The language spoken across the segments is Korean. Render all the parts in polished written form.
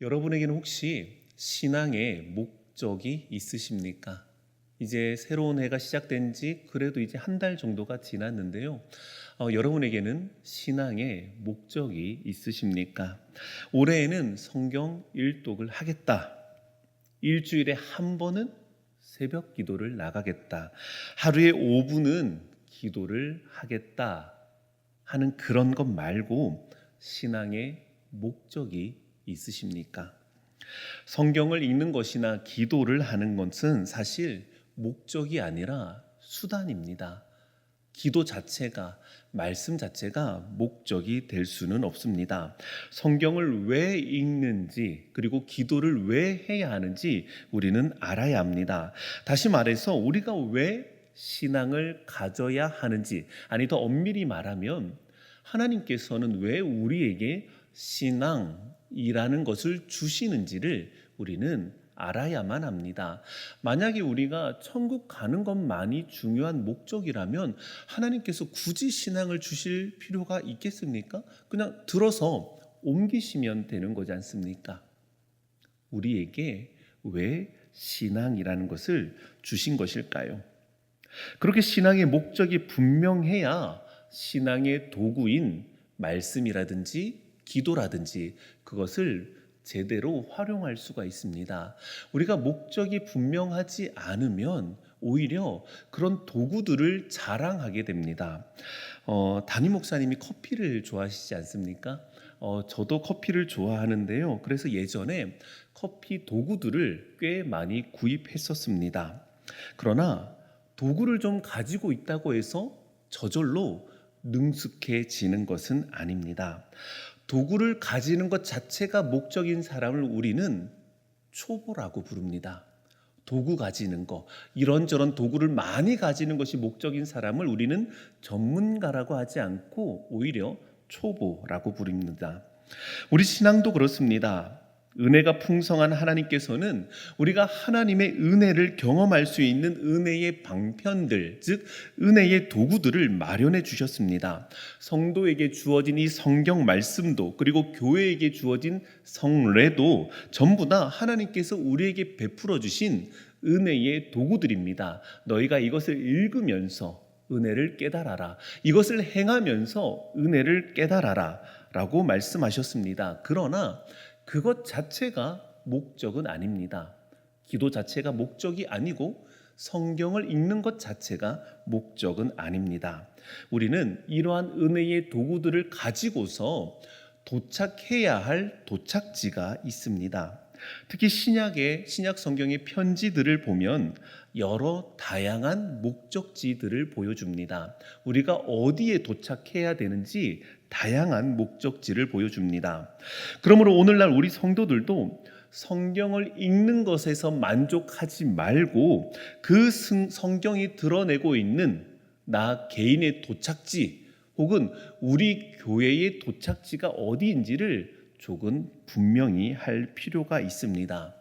여러분에게는 혹시 신앙의 목적이 있으십니까? 이제 새로운 해가 시작된 지 그래도 이제 한 달 정도가 지났는데요. 여러분에게는 신앙의 목적이 있으십니까? 올해에는 성경 일독을 하겠다. 일주일에 한 번은 새벽 기도를 나가겠다. 하루에 5분은 기도를 하겠다. 하는 그런 것 말고 신앙의 목적이 있으십니까? 성경을 읽는 것이나 기도를 하는 것은 사실 목적이 아니라 수단입니다. 기도 자체가, 말씀 자체가 목적이 될 수는 없습니다. 성경을 왜 읽는지, 그리고 기도를 왜 해야 하는지 우리는 알아야 합니다. 다시 말해서 우리가 왜 신앙을 가져야 하는지, 아니 더 엄밀히 말하면 하나님께서는 왜 우리에게 신앙이라는 것을 주시는지를 우리는 알아야만 합니다. 만약에 우리가 천국 가는 것만이 중요한 목적이라면 하나님께서 굳이 신앙을 주실 필요가 있겠습니까? 그냥 들어서 옮기시면 되는 거지 않습니까? 우리에게 왜 신앙이라는 것을 주신 것일까요? 그렇게 신앙의 목적이 분명해야 신앙의 도구인 말씀이라든지 기도라든지 그것을 제대로 활용할 수가 있습니다. 우리가 목적이 분명하지 않으면 오히려 그런 도구들을 자랑하게 됩니다. 담임 목사님이 커피를 좋아하시지 않습니까? 저도 커피를 좋아하는데요. 그래서 예전에 커피 도구들을 꽤 많이 구입했었습니다. 그러나 도구를 좀 가지고 있다고 해서 저절로 능숙해지는 것은 아닙니다. 도구를 가지는 것 자체가 목적인 사람을 우리는 초보라고 부릅니다. 도구 가지는 거, 이런저런 도구를 많이 가지는 것이 목적인 사람을 우리는 전문가라고 하지 않고 오히려 초보라고 부릅니다. 우리 신앙도 그렇습니다. 은혜가 풍성한 하나님께서는 우리가 하나님의 은혜를 경험할 수 있는 은혜의 방편들, 즉 은혜의 도구들을 마련해 주셨습니다. 성도에게 주어진 이 성경 말씀도, 그리고 교회에게 주어진 성례도 전부 다 하나님께서 우리에게 베풀어 주신 은혜의 도구들입니다. 너희가 이것을 읽으면서 은혜를 깨달아라. 이것을 행하면서 은혜를 깨달아라 라고 말씀하셨습니다. 그러나 그것 자체가 목적은 아닙니다. 기도 자체가 목적이 아니고 성경을 읽는 것 자체가 목적은 아닙니다. 우리는 이러한 은혜의 도구들을 가지고서 도착해야 할 도착지가 있습니다. 특히 신약 성경의 편지들을 보면 여러 다양한 목적지들을 보여줍니다. 우리가 어디에 도착해야 되는지 다양한 목적지를 보여줍니다. 그러므로 오늘날 우리 성도들도 성경을 읽는 것에서 만족하지 말고 그 성경이 드러내고 있는 나 개인의 도착지 혹은 우리 교회의 도착지가 어디인지를 조금 분명히 할 필요가 있습니다.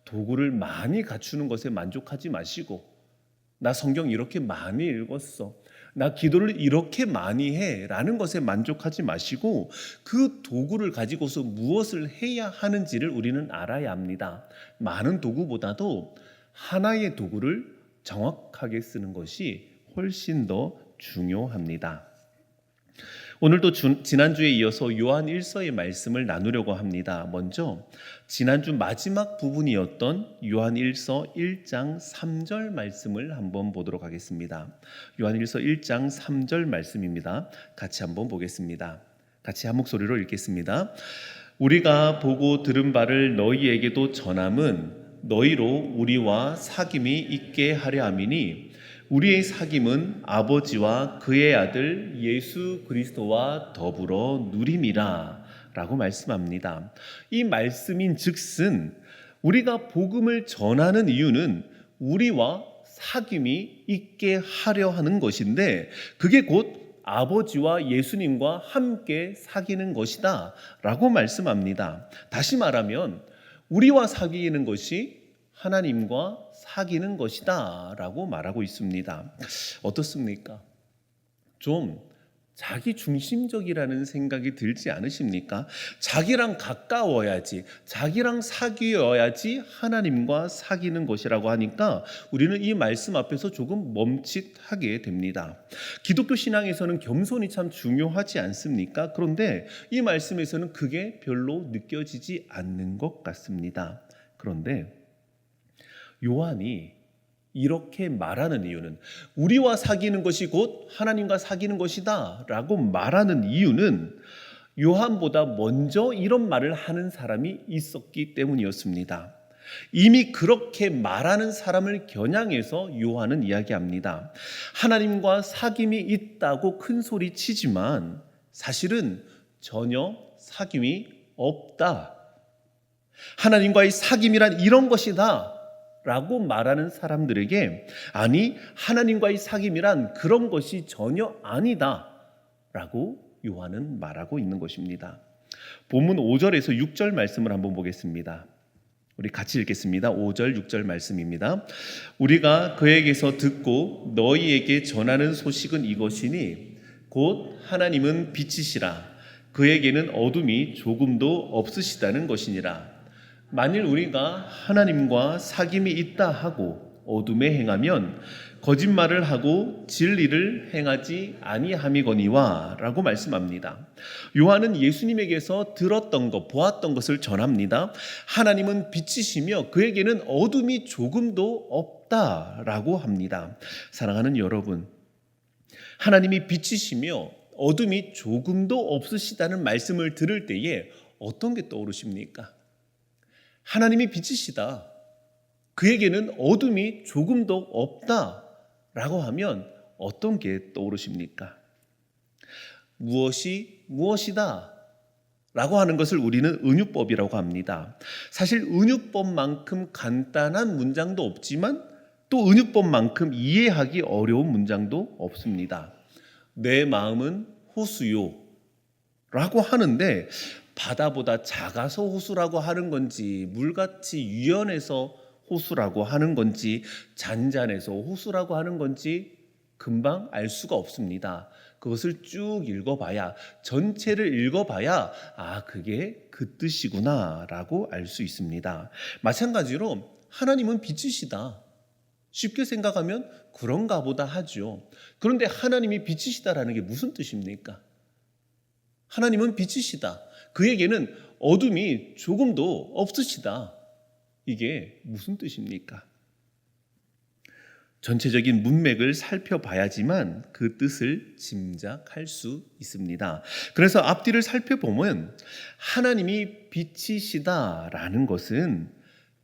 도구를 많이 갖추는 것에 만족하지 마시고 나 성경 이렇게 많이 읽었어, 나 기도를 이렇게 많이 해 라는 것에 만족하지 마시고 그 도구를 가지고서 무엇을 해야 하는지를 우리는 알아야 합니다. 많은 도구보다도 하나의 도구를 정확하게 쓰는 것이 훨씬 더 중요합니다. 오늘도 지난주에 이어서 요한 1서의 말씀을 나누려고 합니다. 먼저 지난주 마지막 부분이었던 요한 1서 1장 3절 말씀을 한번 보도록 하겠습니다. 요한 1서 1장 3절 말씀입니다. 같이 한번 보겠습니다. 같이 한 목소리로 읽겠습니다. 우리가 보고 들은 바를 너희에게도 전함은 너희로 우리와 사귐이 있게 하려 함이니 우리의 사귐은 아버지와 그의 아들 예수 그리스도와 더불어 누림이라 라고 말씀합니다. 이 말씀인 즉슨 우리가 복음을 전하는 이유는 우리와 사귐이 있게 하려 하는 것인데 그게 곧 아버지와 예수님과 함께 사귀는 것이다 라고 말씀합니다. 다시 말하면 우리와 사귀는 것이 하나님과 사귀는 것이다 라고 말하고 있습니다. 어떻습니까? 좀 자기 중심적이라는 생각이 들지 않으십니까? 자기랑 가까워야지, 자기랑 사귀어야지 하나님과 사귀는 것이라고 하니까 우리는 이 말씀 앞에서 조금 멈칫하게 됩니다. 기독교 신앙에서는 겸손이 참 중요하지 않습니까? 그런데 이 말씀에서는 그게 별로 느껴지지 않는 것 같습니다. 그런데 요한이 이렇게 말하는 이유는, 우리와 사귀는 것이 곧 하나님과 사귀는 것이다 라고 말하는 이유는 요한보다 먼저 이런 말을 하는 사람이 있었기 때문이었습니다. 이미 그렇게 말하는 사람을 겨냥해서 요한은 이야기합니다. 하나님과 사귐이 있다고 큰 소리 치지만 사실은 전혀 사귐이 없다. 하나님과의 사귐이란 이런 것이다 라고 말하는 사람들에게, 아니, 하나님과의 사귐이란 그런 것이 전혀 아니다 라고 요한은 말하고 있는 것입니다. 본문 5절에서 6절 말씀을 한번 보겠습니다. 우리 같이 읽겠습니다. 5절 6절 말씀입니다. 우리가 그에게서 듣고 너희에게 전하는 소식은 이것이니 곧 하나님은 빛이시라 그에게는 어둠이 조금도 없으시다는 것이니라. 만일 우리가 하나님과 사귐이 있다 하고 어둠에 행하면 거짓말을 하고 진리를 행하지 아니함이거니와 라고 말씀합니다. 요한은 예수님에게서 들었던 것, 보았던 것을 전합니다. 하나님은 빛이시며 그에게는 어둠이 조금도 없다라고 합니다. 사랑하는 여러분, 하나님이 빛이시며 어둠이 조금도 없으시다는 말씀을 들을 때에 어떤 게 떠오르십니까? 하나님이 빛이시다, 그에게는 어둠이 조금도 없다라고 하면 어떤 게 떠오르십니까? 무엇이 무엇이다 라고 하는 것을 우리는 은유법이라고 합니다. 사실 은유법만큼 간단한 문장도 없지만 또 은유법만큼 이해하기 어려운 문장도 없습니다. 내 마음은 호수요 라고 하는데, 바다보다 작아서 호수라고 하는 건지, 물같이 유연해서 호수라고 하는 건지, 잔잔해서 호수라고 하는 건지 금방 알 수가 없습니다. 그것을 쭉 읽어봐야, 전체를 읽어봐야 그게 그 뜻이구나 라고 알 수 있습니다. 마찬가지로 하나님은 빛이시다, 쉽게 생각하면 그런가 보다 하죠. 그런데 하나님이 빛이시다라는 게 무슨 뜻입니까? 하나님은 빛이시다, 그에게는 어둠이 조금도 없으시다, 이게 무슨 뜻입니까? 전체적인 문맥을 살펴봐야지만 그 뜻을 짐작할 수 있습니다. 그래서 앞뒤를 살펴보면 하나님이 빛이시다라는 것은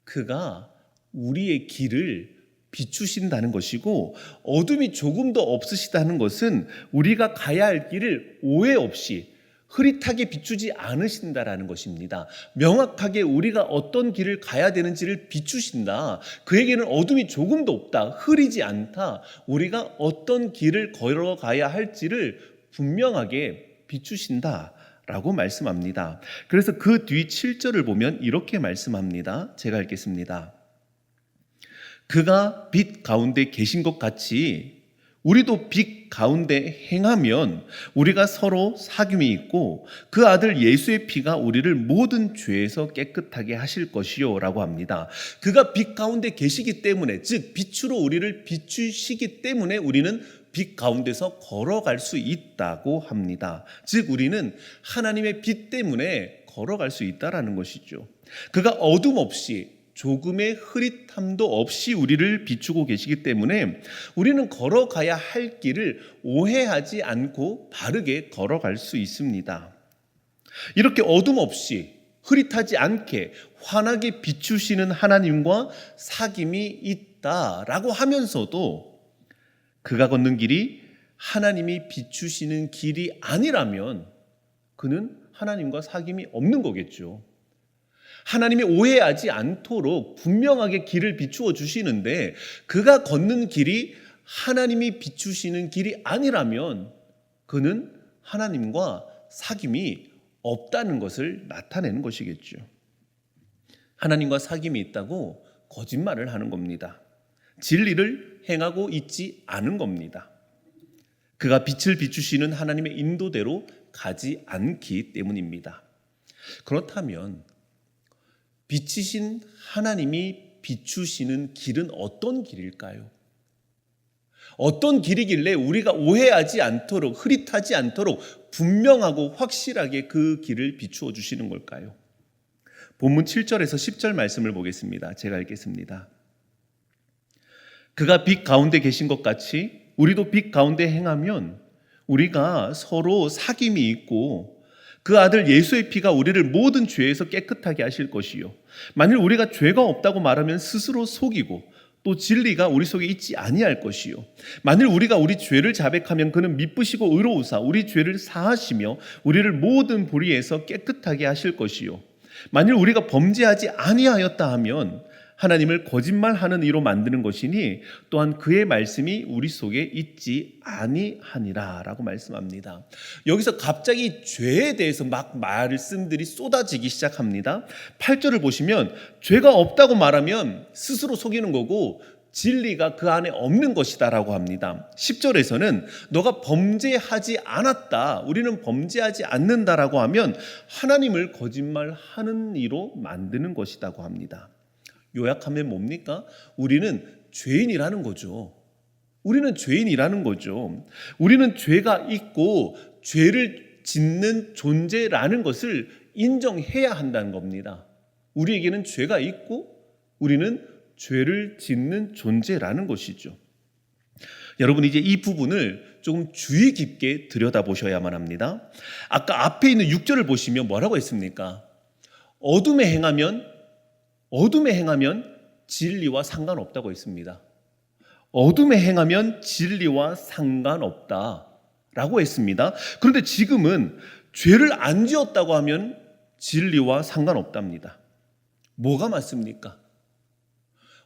그가 우리의 길을 비추신다는 것이고, 어둠이 조금도 없으시다는 것은 우리가 가야 할 길을 오해 없이 흐릿하게 비추지 않으신다라는 것입니다. 명확하게 우리가 어떤 길을 가야 되는지를 비추신다. 그에게는 어둠이 조금도 없다, 흐리지 않다. 우리가 어떤 길을 걸어가야 할지를 분명하게 비추신다 라고 말씀합니다. 그래서 그 뒤 7절을 보면 이렇게 말씀합니다. 제가 읽겠습니다. 그가 빛 가운데 계신 것 같이 우리도 빛 가운데 행하면 우리가 서로 사귐이 있고 그 아들 예수의 피가 우리를 모든 죄에서 깨끗하게 하실 것이요 라고 합니다. 그가 빛 가운데 계시기 때문에, 즉 빛으로 우리를 비추시기 때문에 우리는 빛 가운데서 걸어갈 수 있다고 합니다. 즉 우리는 하나님의 빛 때문에 걸어갈 수 있다라는 것이죠. 그가 어둠 없이 조금의 흐릿함도 없이 우리를 비추고 계시기 때문에 우리는 걸어가야 할 길을 오해하지 않고 바르게 걸어갈 수 있습니다. 이렇게 어둠 없이 흐릿하지 않게 환하게 비추시는 하나님과 사귐이 있다라고 하면서도 그가 걷는 길이 하나님이 비추시는 길이 아니라면 그는 하나님과 사귐이 없는 거겠죠. 하나님이 오해하지 않도록 분명하게 길을 비추어 주시는데 그가 걷는 길이 하나님이 비추시는 길이 아니라면 그는 하나님과 사귐이 없다는 것을 나타내는 것이겠죠. 하나님과 사귐이 있다고 거짓말을 하는 겁니다. 진리를 행하고 있지 않은 겁니다. 그가 빛을 비추시는 하나님의 인도대로 가지 않기 때문입니다. 그렇다면 빛이신 하나님이 비추시는 길은 어떤 길일까요? 어떤 길이길래 우리가 오해하지 않도록, 흐릿하지 않도록 분명하고 확실하게 그 길을 비추어 주시는 걸까요? 본문 7절에서 10절 말씀을 보겠습니다. 제가 읽겠습니다. 그가 빛 가운데 계신 것 같이 우리도 빛 가운데 행하면 우리가 서로 사귐이 있고 그 아들 예수의 피가 우리를 모든 죄에서 깨끗하게 하실 것이요 만일 우리가 죄가 없다고 말하면 스스로 속이고 또 진리가 우리 속에 있지 아니할 것이요 만일 우리가 우리 죄를 자백하면 그는 미쁘시고 의로우사 우리 죄를 사하시며 우리를 모든 불의에서 깨끗하게 하실 것이요 만일 우리가 범죄하지 아니하였다 하면 하나님을 거짓말하는 이로 만드는 것이니 또한 그의 말씀이 우리 속에 있지 아니하니라 라고 말씀합니다. 여기서 갑자기 죄에 대해서 막 말씀들이 쏟아지기 시작합니다. 8절을 보시면 죄가 없다고 말하면 스스로 속이는 거고 진리가 그 안에 없는 것이다 라고 합니다. 10절에서는 너가 범죄하지 않았다, 우리는 범죄하지 않는다라고 하면 하나님을 거짓말하는 이로 만드는 것이라고 합니다. 요약하면 뭡니까? 우리는 죄인이라는 거죠. 우리는 죄인이라는 거죠. 우리는 죄가 있고 죄를 짓는 존재라는 것을 인정해야 한다는 겁니다. 우리에게는 죄가 있고 우리는 죄를 짓는 존재라는 것이죠. 여러분 이제 이 부분을 조금 주의 깊게 들여다보셔야만 합니다. 아까 앞에 있는 6절을 보시면 뭐라고 했습니까? 어둠에 행하면 진리와 상관없다고 했습니다. 어둠에 행하면 진리와 상관없다라고 했습니다. 그런데 지금은 죄를 안 지었다고 하면 진리와 상관없답니다. 뭐가 맞습니까?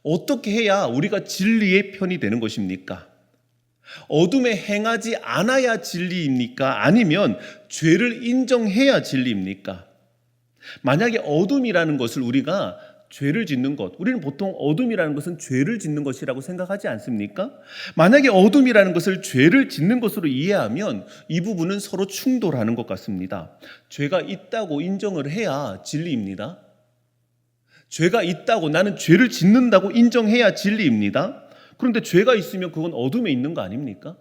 어떻게 해야 우리가 진리의 편이 되는 것입니까? 어둠에 행하지 않아야 진리입니까? 아니면 죄를 인정해야 진리입니까? 만약에 어둠이라는 것을 우리가 죄를 짓는 것, 우리는 보통 어둠이라는 것은 죄를 짓는 것이라고 생각하지 않습니까? 만약에 어둠이라는 것을 죄를 짓는 것으로 이해하면 이 부분은 서로 충돌하는 것 같습니다. 죄가 있다고 인정을 해야 진리입니다. 죄가 있다고 나는 죄를 짓는다고 인정해야 진리입니다. 그런데 죄가 있으면 그건 어둠에 있는 거 아닙니까?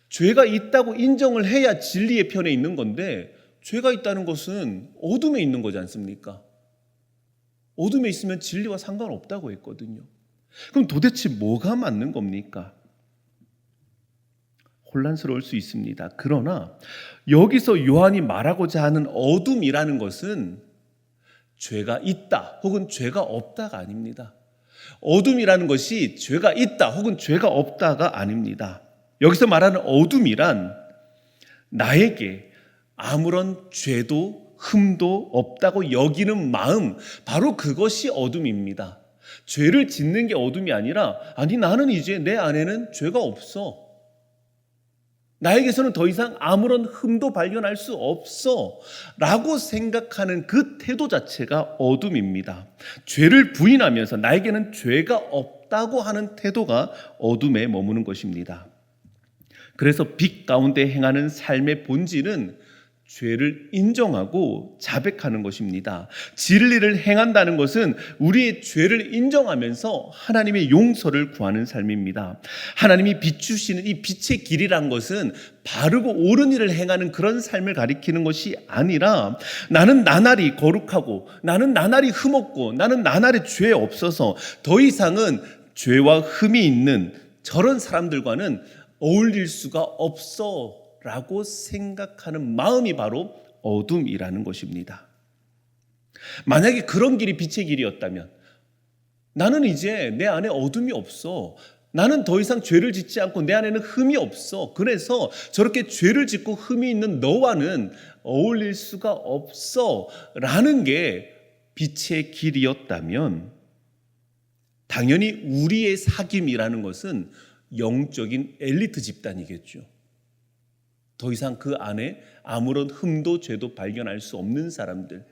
죄가 있다고 인정을 해야 진리의 편에 있는 건데 죄가 있다는 것은 어둠에 있는 거지 않습니까? 어둠에 있으면 진리와 상관없다고 했거든요. 그럼 도대체 뭐가 맞는 겁니까? 혼란스러울 수 있습니다. 그러나 여기서 요한이 말하고자 하는 어둠이라는 것은 죄가 있다 혹은 죄가 없다가 아닙니다. 어둠이라는 것이 죄가 있다 혹은 죄가 없다가 아닙니다. 여기서 말하는 어둠이란 나에게 아무런 죄도 흠도 없다고 여기는 마음, 바로 그것이 어둠입니다. 죄를 짓는 게 어둠이 아니라 아니 나는 이제 내 안에는 죄가 없어. 나에게서는 더 이상 아무런 흠도 발견할 수 없어 라고 생각하는 그 태도 자체가 어둠입니다. 죄를 부인하면서 나에게는 죄가 없다고 하는 태도가 어둠에 머무는 것입니다. 그래서 빛 가운데 행하는 삶의 본질은 죄를 인정하고 자백하는 것입니다. 진리를 행한다는 것은 우리의 죄를 인정하면서 하나님의 용서를 구하는 삶입니다. 하나님이 비추시는 이 빛의 길이란 것은 바르고 옳은 일을 행하는 그런 삶을 가리키는 것이 아니라 나는 나날이 거룩하고 나는 나날이 흠없고 나는 나날이 죄 없어서 더 이상은 죄와 흠이 있는 저런 사람들과는 어울릴 수가 없어 라고 생각하는 마음이 바로 어둠이라는 것입니다. 만약에 그런 길이 빛의 길이었다면 나는 이제 내 안에 어둠이 없어. 나는 더 이상 죄를 짓지 않고 내 안에는 흠이 없어. 그래서 저렇게 죄를 짓고 흠이 있는 너와는 어울릴 수가 없어 라는 게 빛의 길이었다면 당연히 우리의 사귐이라는 것은 영적인 엘리트 집단이겠죠. 더 이상 그 안에 아무런 흠도 죄도 발견할 수 없는 사람들,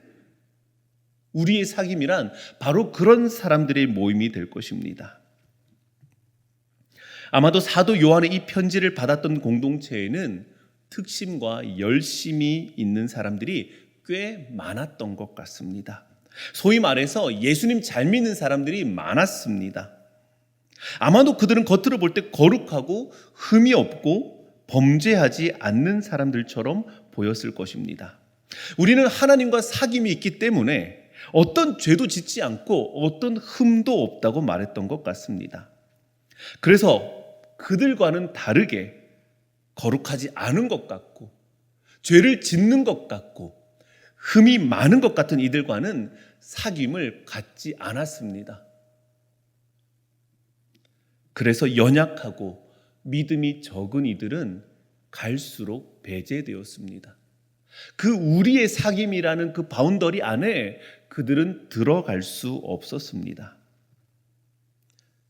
우리의 사귐이란 바로 그런 사람들의 모임이 될 것입니다. 아마도 사도 요한의 이 편지를 받았던 공동체에는 특심과 열심이 있는 사람들이 꽤 많았던 것 같습니다. 소위 말해서 예수님 잘 믿는 사람들이 많았습니다. 아마도 그들은 겉으로 볼 때 거룩하고 흠이 없고 범죄하지 않는 사람들처럼 보였을 것입니다. 우리는 하나님과 사귐이 있기 때문에 어떤 죄도 짓지 않고 어떤 흠도 없다고 말했던 것 같습니다. 그래서 그들과는 다르게 거룩하지 않은 것 같고 죄를 짓는 것 같고 흠이 많은 것 같은 이들과는 사귐을 갖지 않았습니다. 그래서 연약하고 믿음이 적은 이들은 갈수록 배제되었습니다. 그 우리의 사귐이라는 그 바운더리 안에 그들은 들어갈 수 없었습니다.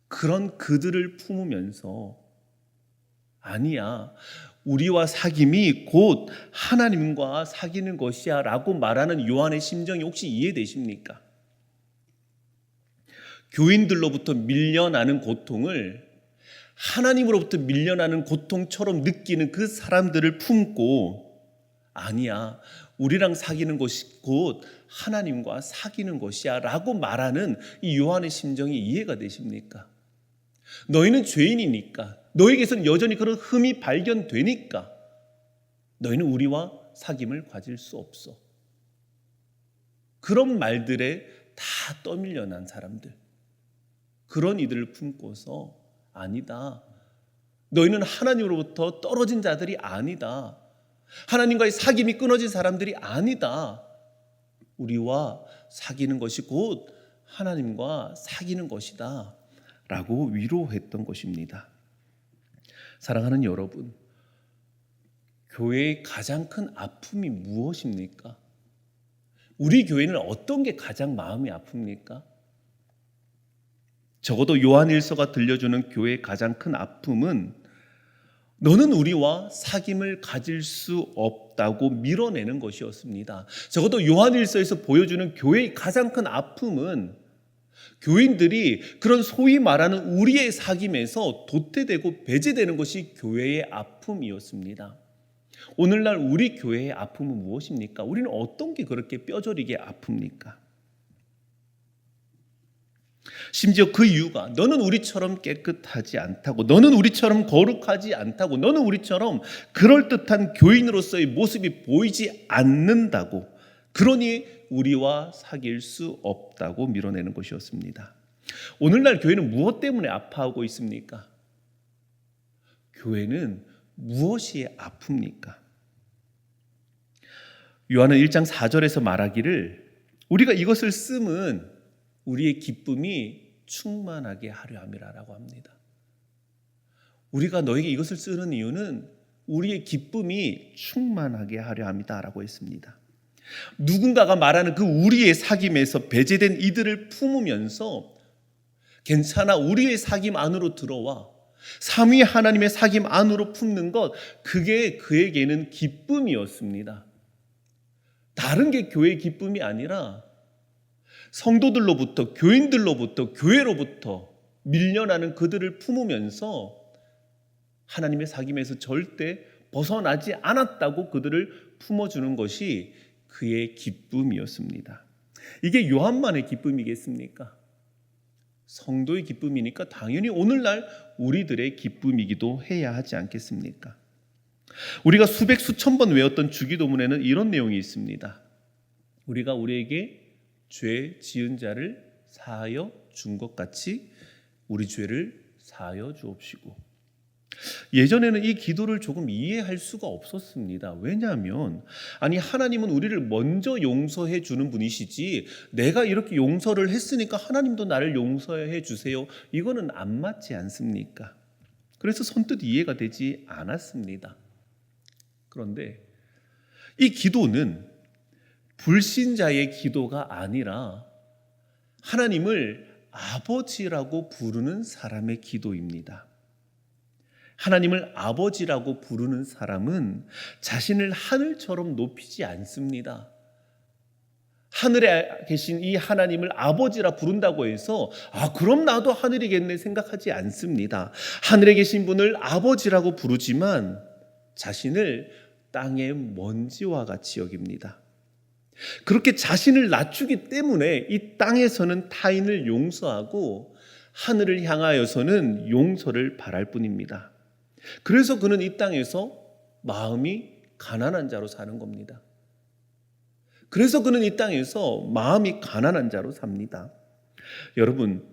그런 그들을 품으면서 아니야, 우리와 사귐이 곧 하나님과 사귀는 것이야 라고 말하는 요한의 심정이 혹시 이해되십니까? 교인들로부터 밀려나는 고통을 하나님으로부터 밀려나는 고통처럼 느끼는 그 사람들을 품고 아니야, 우리랑 사귀는 것이 곧 하나님과 사귀는 것이야 라고 말하는 이 요한의 심정이 이해가 되십니까? 너희는 죄인이니까, 너에게선 여전히 그런 흠이 발견되니까 너희는 우리와 사귐을 가질 수 없어. 그런 말들에 다 떠밀려난 사람들, 그런 이들을 품고서 아니다, 너희는 하나님으로부터 떨어진 자들이 아니다, 하나님과의 사귐이 끊어진 사람들이 아니다, 우리와 사귀는 것이 곧 하나님과 사귀는 것이다 라고 위로했던 것입니다. 사랑하는 여러분, 교회의 가장 큰 아픔이 무엇입니까? 우리 교회는 어떤 게 가장 마음이 아픕니까? 적어도 요한일서가 들려주는 교회의 가장 큰 아픔은 너는 우리와 사귐을 가질 수 없다고 밀어내는 것이었습니다. 적어도 요한일서에서 보여주는 교회의 가장 큰 아픔은 교인들이 그런 소위 말하는 우리의 사귐에서 도태되고 배제되는 것이 교회의 아픔이었습니다. 오늘날 우리 교회의 아픔은 무엇입니까? 우리는 어떤 게 그렇게 뼈저리게 아픕니까? 심지어 그 이유가 너는 우리처럼 깨끗하지 않다고, 너는 우리처럼 거룩하지 않다고, 너는 우리처럼 그럴듯한 교인으로서의 모습이 보이지 않는다고, 그러니 우리와 사귈 수 없다고 밀어내는 것이었습니다. 오늘날 교회는 무엇 때문에 아파하고 있습니까? 교회는 무엇이 아픕니까? 요한은 1장 4절에서 말하기를 우리가 이것을 쓰면 우리의 기쁨이 충만하게 하려 함이라고 합니다. 우리가 너에게 이것을 쓰는 이유는 우리의 기쁨이 충만하게 하려 함이다라고 했습니다. 누군가가 말하는 그 우리의 사귐에서 배제된 이들을 품으면서 괜찮아, 우리의 사귐 안으로 들어와, 삼위 하나님의 사귐 안으로 품는 것, 그게 그에게는 기쁨이었습니다. 다른 게 교회의 기쁨이 아니라 성도들로부터, 교인들로부터, 교회로부터 밀려나는 그들을 품으면서 하나님의 사귐에서 절대 벗어나지 않았다고 그들을 품어주는 것이 그의 기쁨이었습니다. 이게 요한만의 기쁨이겠습니까? 성도의 기쁨이니까 당연히 오늘날 우리들의 기쁨이기도 해야 하지 않겠습니까? 우리가 수백 수천 번 외웠던 주기도문에는 이런 내용이 있습니다. 우리가 우리에게 죄 지은 자를 사하여 준 것 같이 우리 죄를 사하여 주옵시고. 예전에는 이 기도를 조금 이해할 수가 없었습니다. 왜냐하면 하나님은 우리를 먼저 용서해 주는 분이시지 내가 이렇게 용서를 했으니까 하나님도 나를 용서해 주세요, 이거는 안 맞지 않습니까? 그래서 선뜻 이해가 되지 않았습니다. 그런데 이 기도는 불신자의 기도가 아니라 하나님을 아버지라고 부르는 사람의 기도입니다. 하나님을 아버지라고 부르는 사람은 자신을 하늘처럼 높이지 않습니다. 하늘에 계신 이 하나님을 아버지라 부른다고 해서 그럼 나도 하늘이겠네 생각하지 않습니다. 하늘에 계신 분을 아버지라고 부르지만 자신을 땅의 먼지와 같이 여깁니다. 그렇게 자신을 낮추기 때문에 이 땅에서는 타인을 용서하고 하늘을 향하여서는 용서를 바랄 뿐입니다. 그래서 그는 이 땅에서 마음이 가난한 자로 사는 겁니다. 그래서 그는 이 땅에서 마음이 가난한 자로 삽니다. 여러분,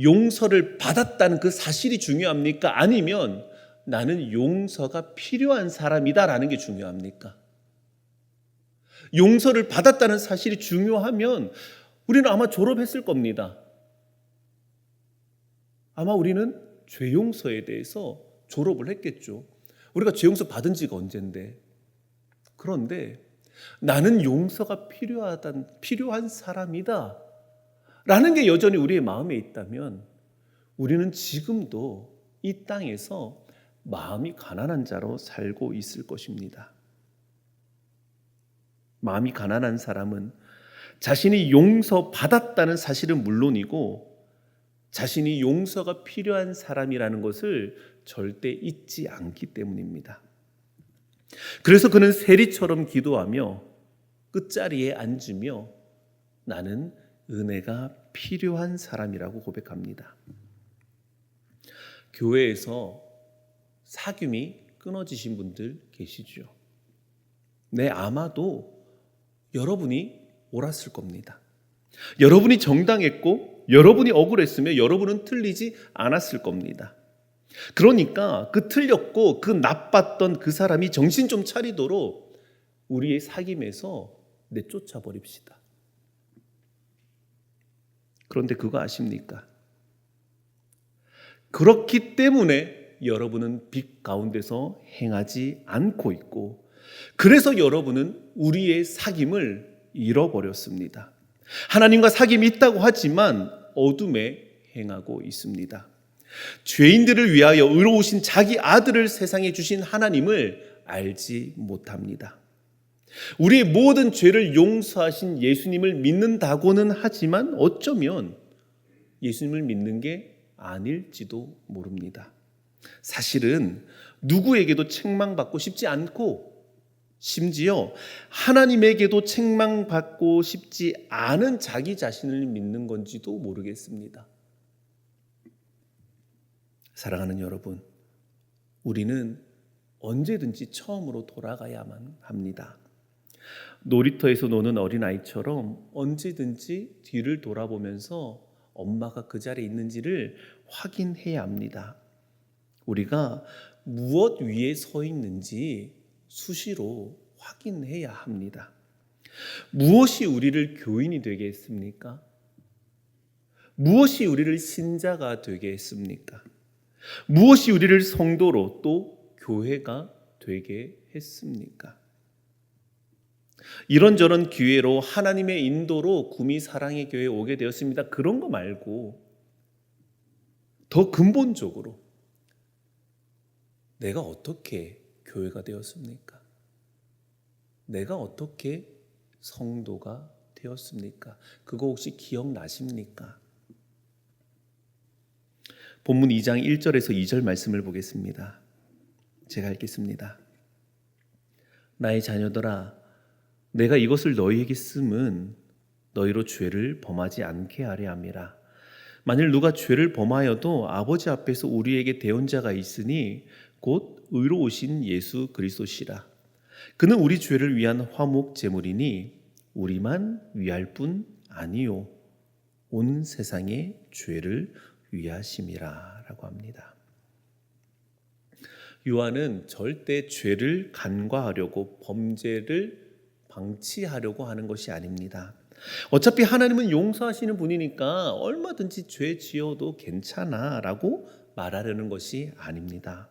용서를 받았다는 그 사실이 중요합니까? 아니면 나는 용서가 필요한 사람이다라는 게 중요합니까? 용서를 받았다는 사실이 중요하면 우리는 아마 졸업했을 겁니다. 아마 우리는 죄 용서에 대해서 졸업을 했겠죠. 우리가 죄 용서 받은 지가 언젠데. 그런데 나는 용서가 필요한 사람이다 라는 게 여전히 우리의 마음에 있다면 우리는 지금도 이 땅에서 마음이 가난한 자로 살고 있을 것입니다. 마음이 가난한 사람은 자신이 용서받았다는 사실은 물론이고 자신이 용서가 필요한 사람이라는 것을 절대 잊지 않기 때문입니다. 그래서 그는 세리처럼 기도하며 끝자리에 앉으며 나는 은혜가 필요한 사람이라고 고백합니다. 교회에서 사귐이 끊어지신 분들 계시죠? 네, 아마도 여러분이 옳았을 겁니다. 여러분이 정당했고 여러분이 억울했으며 여러분은 틀리지 않았을 겁니다. 그러니까 그 틀렸고 그 나빴던 그 사람이 정신 좀 차리도록 우리의 사귐에서 내쫓아 버립시다. 그런데 그거 아십니까? 그렇기 때문에 여러분은 빛 가운데서 행하지 않고 있고 그래서 여러분은 우리의 사귐을 잃어버렸습니다. 하나님과 사귐이 있다고 하지만 어둠에 행하고 있습니다. 죄인들을 위하여 의로우신 자기 아들을 세상에 주신 하나님을 알지 못합니다. 우리의 모든 죄를 용서하신 예수님을 믿는다고는 하지만 어쩌면 예수님을 믿는 게 아닐지도 모릅니다. 사실은 누구에게도 책망받고 싶지 않고 심지어 하나님에게도 책망받고 싶지 않은 자기 자신을 믿는 건지도 모르겠습니다. 사랑하는 여러분, 우리는 언제든지 처음으로 돌아가야만 합니다. 놀이터에서 노는 어린아이처럼 언제든지 뒤를 돌아보면서 엄마가 그 자리에 있는지를 확인해야 합니다. 우리가 무엇 위에 서 있는지 수시로 확인해야 합니다. 무엇이 우리를 교인이 되게 했습니까? 무엇이 우리를 신자가 되게 했습니까? 무엇이 우리를 성도로 또 교회가 되게 했습니까? 이런저런 기회로 하나님의 인도로 구미 사랑의 교회에 오게 되었습니다. 그런 거 말고 더 근본적으로 내가 어떻게 교회가 되었습니까? 내가 어떻게 성도가 되었습니까? 그거 혹시 기억나십니까? 본문 2장 1절에서 2절 말씀을 보겠습니다. 제가 읽겠습니다. 나의 자녀들아, 내가 이것을 너희에게 쓰면 너희로 죄를 범하지 않게 하려 함이라. 만일 누가 죄를 범하여도 아버지 앞에서 우리에게 대언자가 있으니 곧 의로우신 예수 그리스도시라. 그는 우리 죄를 위한 화목 제물이니 우리만 위할 뿐 아니요 온 세상의 죄를 위하심이라 라고 합니다. 요한은 절대 죄를 간과하려고 범죄를 방치하려고 하는 것이 아닙니다. 어차피 하나님은 용서하시는 분이니까 얼마든지 죄 지어도 괜찮아 라고 말하려는 것이 아닙니다.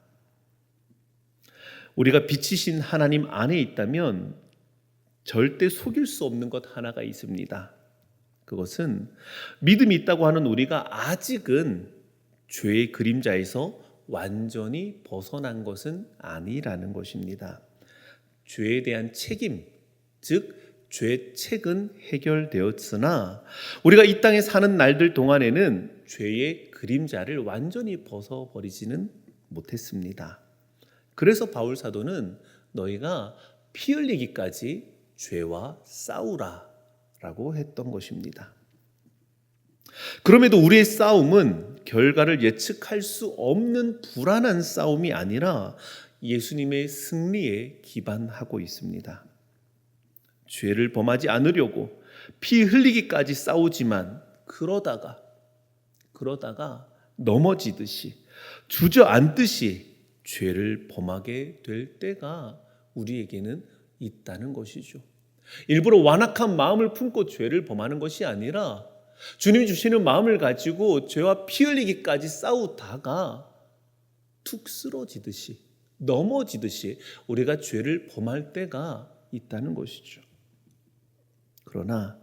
우리가 빛이신 하나님 안에 있다면 절대 속일 수 없는 것 하나가 있습니다. 그것은 믿음이 있다고 하는 우리가 아직은 죄의 그림자에서 완전히 벗어난 것은 아니라는 것입니다. 죄에 대한 책임, 즉 죄책은 해결되었으나 우리가 이 땅에 사는 날들 동안에는 죄의 그림자를 완전히 벗어버리지는 못했습니다. 그래서 바울 사도는 너희가 피 흘리기까지 죄와 싸우라 라고 했던 것입니다. 그럼에도 우리의 싸움은 결과를 예측할 수 없는 불안한 싸움이 아니라 예수님의 승리에 기반하고 있습니다. 죄를 범하지 않으려고 피 흘리기까지 싸우지만 그러다가 넘어지듯이 주저앉듯이 죄를 범하게 될 때가 우리에게는 있다는 것이죠. 일부러 완악한 마음을 품고 죄를 범하는 것이 아니라 주님이 주시는 마음을 가지고 죄와 피 흘리기까지 싸우다가 툭 쓰러지듯이 넘어지듯이 우리가 죄를 범할 때가 있다는 것이죠. 그러나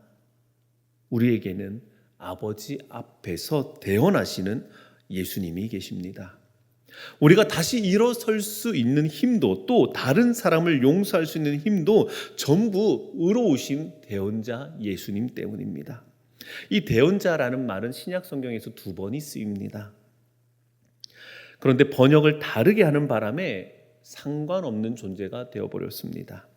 우리에게는 아버지 앞에서 대언하시는 예수님이 계십니다. 우리가 다시 일어설 수 있는 힘도 또 다른 사람을 용서할 수 있는 힘도 전부 의로우신 대언자 예수님 때문입니다. 이 대언자라는 말은 신약 성경에서 2번이 쓰입니다. 그런데 번역을 다르게 하는 바람에 상관없는 존재가 되어버렸습니다.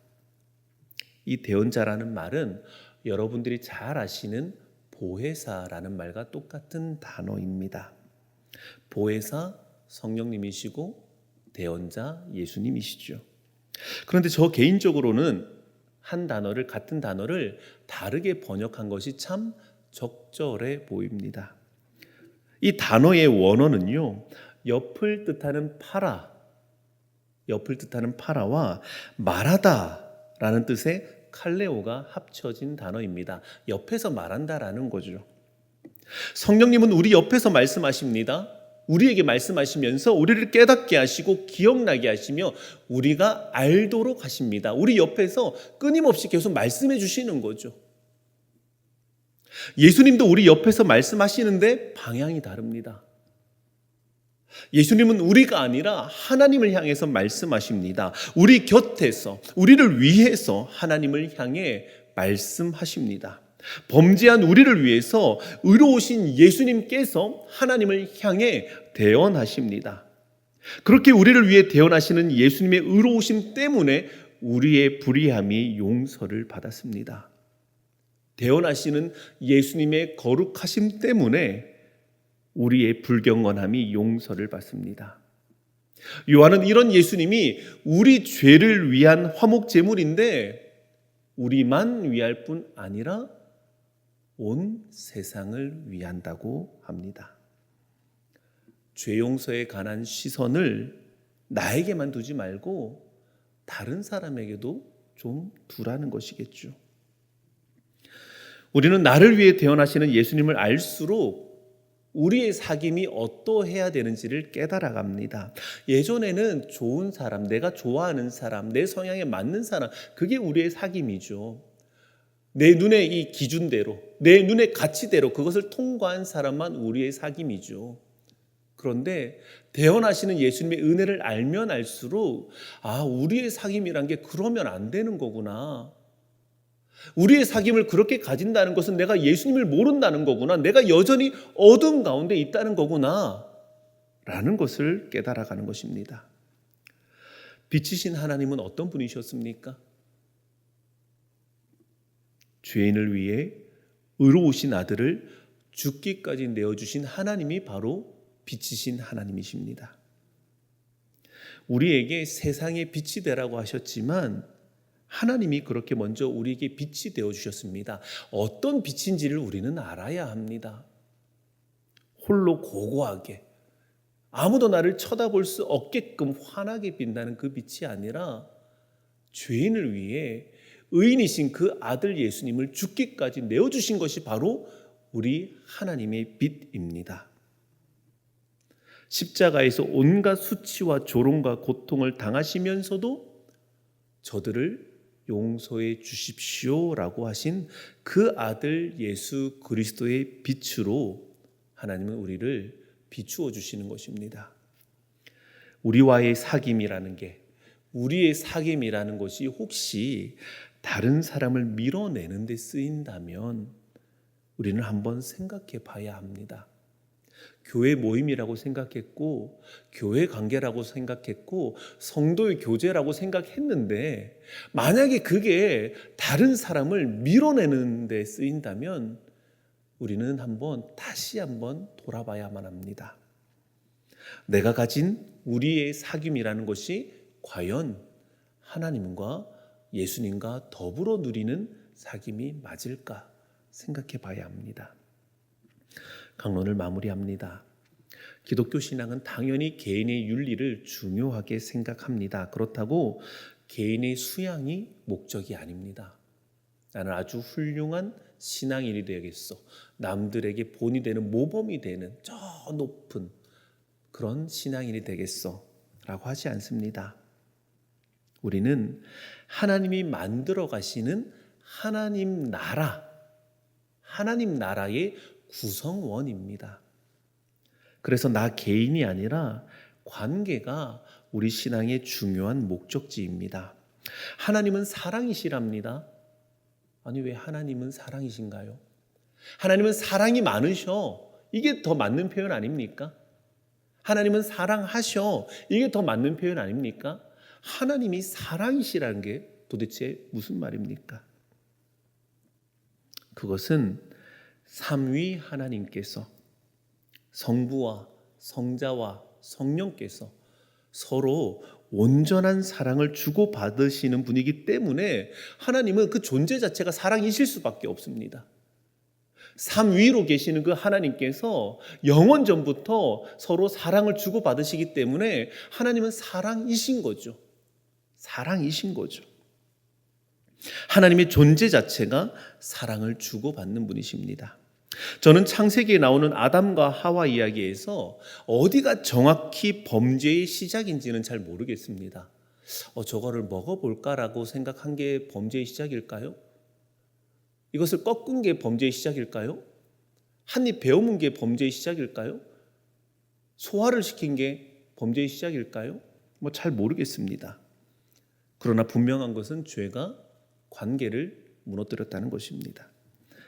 이 대언자라는 말은 여러분들이 잘 아시는 보혜사라는 말과 똑같은 단어입니다. 보혜사 성령님이시고 대언자 예수님이시죠. 그런데 저 개인적으로는 같은 단어를 다르게 번역한 것이 참 적절해 보입니다. 이 단어의 원어는요, 옆을 뜻하는 파라와 말하다라는 뜻의 칼레오가 합쳐진 단어입니다. 옆에서 말한다라는 거죠. 성령님은 우리 옆에서 말씀하십니다. 우리에게 말씀하시면서 우리를 깨닫게 하시고 기억나게 하시며 우리가 알도록 하십니다. 우리 옆에서 끊임없이 계속 말씀해 주시는 거죠. 예수님도 우리 옆에서 말씀하시는데 방향이 다릅니다. 예수님은 우리가 아니라 하나님을 향해서 말씀하십니다. 우리 곁에서 우리를 위해서 하나님을 향해 말씀하십니다. 범죄한 우리를 위해서 의로우신 예수님께서 하나님을 향해 대언하십니다. 그렇게 우리를 위해 대언하시는 예수님의 의로우심 때문에 우리의 불의함이 용서를 받았습니다. 대언하시는 예수님의 거룩하심 때문에 우리의 불경건함이 용서를 받습니다. 요한은 이런 예수님이 우리 죄를 위한 화목제물인데 우리만 위할 뿐 아니라 온 세상을 위한다고 합니다. 죄 용서에 관한 시선을 나에게만 두지 말고 다른 사람에게도 좀 두라는 것이겠죠. 우리는 나를 위해 태어나시는 예수님을 알수록 우리의 사귐이 어떠해야 되는지를 깨달아갑니다. 예전에는 좋은 사람, 내가 좋아하는 사람, 내 성향에 맞는 사람, 그게 우리의 사귐이죠. 내 눈의 이 기준대로, 내 눈의 가치대로 그것을 통과한 사람만 우리의 사귐이죠. 그런데 대언하시는 예수님의 은혜를 알면 알수록 우리의 사귐이란 게 그러면 안 되는 거구나. 우리의 사귐을 그렇게 가진다는 것은 내가 예수님을 모른다는 거구나. 내가 여전히 어둠 가운데 있다는 거구나. 라는 것을 깨달아가는 것입니다. 빛이신 하나님은 어떤 분이셨습니까? 죄인을 위해 의로우신 아들을 죽기까지 내어주신 하나님이 바로 빛이신 하나님이십니다. 우리에게 세상의 빛이 되라고 하셨지만 하나님이 그렇게 먼저 우리에게 빛이 되어주셨습니다. 어떤 빛인지를 우리는 알아야 합니다. 홀로 고고하게 아무도 나를 쳐다볼 수 없게끔 환하게 빛나는 그 빛이 아니라 죄인을 위해 의인이신 그 아들 예수님을 죽기까지 내어주신 것이 바로 우리 하나님의 빛입니다. 십자가에서 온갖 수치와 조롱과 고통을 당하시면서도 저들을 용서해 주십시오라고 하신 그 아들 예수 그리스도의 빛으로 하나님은 우리를 비추어 주시는 것입니다. 우리와의 사귐이라는 게, 우리의 사귐이라는 것이 혹시 다른 사람을 밀어내는 데 쓰인다면 우리는 한번 생각해 봐야 합니다. 교회 모임이라고 생각했고, 교회 관계라고 생각했고, 성도의 교제라고 생각했는데, 만약에 그게 다른 사람을 밀어내는 데 쓰인다면 우리는 다시 한번 돌아봐야만 합니다. 내가 가진 우리의 사귐이라는 것이 과연 하나님과 예수님과 더불어 누리는 사귐이 맞을까 생각해 봐야 합니다. 강론을 마무리합니다. 기독교 신앙은 당연히 개인의 윤리를 중요하게 생각합니다. 그렇다고 개인의 수양이 목적이 아닙니다. 나는 아주 훌륭한 신앙인이 되겠어. 남들에게 본이 되는 모범이 되는 저 높은 그런 신앙인이 되겠어 라고 하지 않습니다. 우리는 하나님이 만들어 가시는 하나님 나라의 구성원입니다. 그래서 나 개인이 아니라 관계가 우리 신앙의 중요한 목적지입니다. 하나님은 사랑이시랍니다. 아니, 왜 하나님은 사랑이신가요? 하나님은 사랑이 많으셔. 이게 더 맞는 표현 아닙니까? 하나님은 사랑하셔. 이게 더 맞는 표현 아닙니까? 하나님이 사랑이시라는 게 도대체 무슨 말입니까? 그것은 삼위 하나님께서 성부와 성자와 성령께서 서로 온전한 사랑을 주고받으시는 분이기 때문에 하나님은 그 존재 자체가 사랑이실 수밖에 없습니다. 삼위로 계시는 그 하나님께서 영원 전부터 서로 사랑을 주고받으시기 때문에 하나님은 사랑이신 거죠. 사랑이신 거죠. 하나님의 존재 자체가 사랑을 주고받는 분이십니다. 저는 창세기에 나오는 아담과 하와 이야기에서 어디가 정확히 범죄의 시작인지는 잘 모르겠습니다. 저거를 먹어볼까라고 생각한 게 범죄의 시작일까요? 이것을 꺾은 게 범죄의 시작일까요? 한 입 베어문 게 범죄의 시작일까요? 소화를 시킨 게 범죄의 시작일까요? 잘 모르겠습니다. 그러나 분명한 것은 죄가 관계를 무너뜨렸다는 것입니다.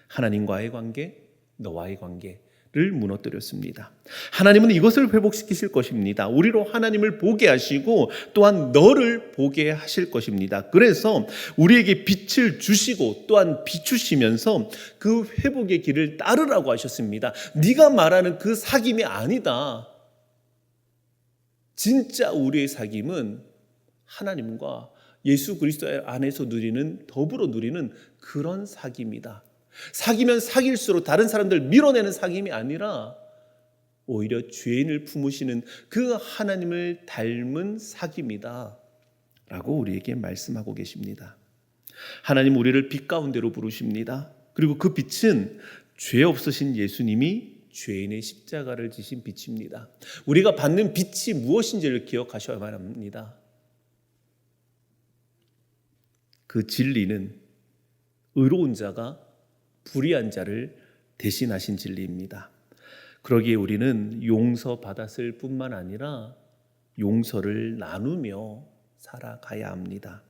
하나님과의 관계, 너와의 관계를 무너뜨렸습니다. 하나님은 이것을 회복시키실 것입니다. 우리로 하나님을 보게 하시고 또한 너를 보게 하실 것입니다. 그래서 우리에게 빛을 주시고 또한 비추시면서 그 회복의 길을 따르라고 하셨습니다. 네가 말하는 그 사귐이 아니다. 진짜 우리의 사귐은 하나님과 예수 그리스도 안에서 더불어 누리는 그런 사귐이다. 사귀면 사귈수록 다른 사람들 밀어내는 사귐이 아니라 오히려 죄인을 품으시는 그 하나님을 닮은 사귐이다 라고 우리에게 말씀하고 계십니다. 하나님 우리를 빛 가운데로 부르십니다. 그리고 그 빛은 죄 없으신 예수님이 죄인의 십자가를 지신 빛입니다. 우리가 받는 빛이 무엇인지를 기억하셔야만 합니다. 그 진리는 의로운 자가 불의한 자를 대신하신 진리입니다. 그러기에 우리는 용서받았을 뿐만 아니라 용서를 나누며 살아가야 합니다.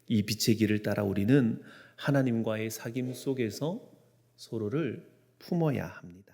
이 빛의 길을 따라 우리는 하나님과의 사귐 속에서 서로를 품어야 합니다.